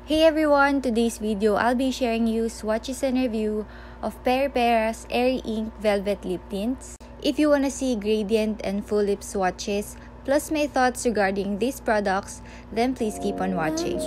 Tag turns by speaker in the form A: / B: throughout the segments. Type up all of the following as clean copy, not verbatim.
A: Hey everyone! Today's video, I'll be sharing you swatches and review of PERIPERA's Airy Ink Velvet Lip Tints. If you wanna see gradient and full lip swatches, plus my thoughts regarding these products, then please keep on watching.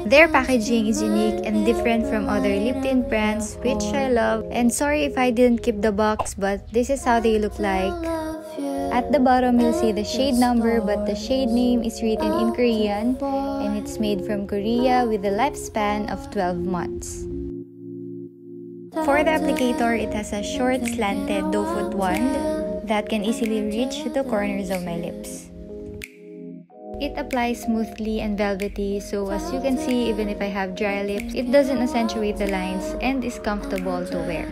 A: Their packaging is unique and different from other lip tint brands, which I love. And sorry if I didn't keep the box, but this is how they look like. At the bottom, you'll see the shade number, but the shade name is written in Korean, and it's made from Korea with a lifespan of 12 months. For the applicator, it has a short slanted doe-foot wand that can easily reach the corners of my lips. It applies smoothly and velvety, so as you can see, even if I have dry lips, it doesn't accentuate the lines and is comfortable to wear.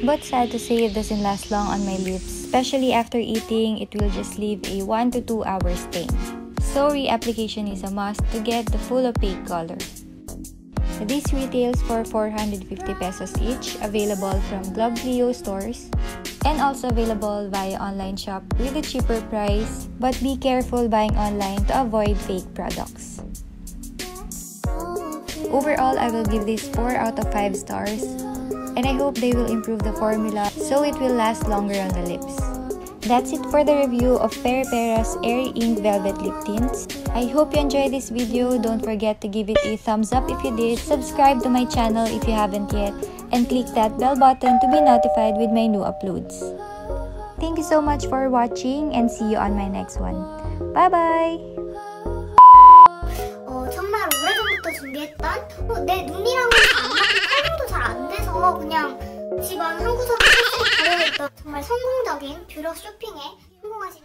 A: But sad to say, it doesn't last long on my lips, especially after eating. It will just leave a 1 to 2 hour stain. So reapplication is a must to get the full opaque color. This retails for 450 pesos each, available from Globe Clio stores, and also available via online shop with a cheaper price, but be careful buying online to avoid fake products. Overall, I will give this 4 out of 5 stars, and I hope they will improve the formula so it will last longer on the lips. That's it for the review of PERIPERA's Airy Ink Velvet Lip Tints. I hope you enjoyed this video. Don't forget to give it a thumbs up if you did, subscribe to my channel if you haven't yet, and click that bell button to be notified with my new uploads. Thank you so much for watching, and see you on my next one. Bye-bye!
B: 정말 오래전부터 준비했던 내 눈이랑은 안 맞고 컬링도 잘 안 돼서 그냥 집 안 한 구석에 가려고 했던 정말 성공적인 뷰러 쇼핑에 성공하신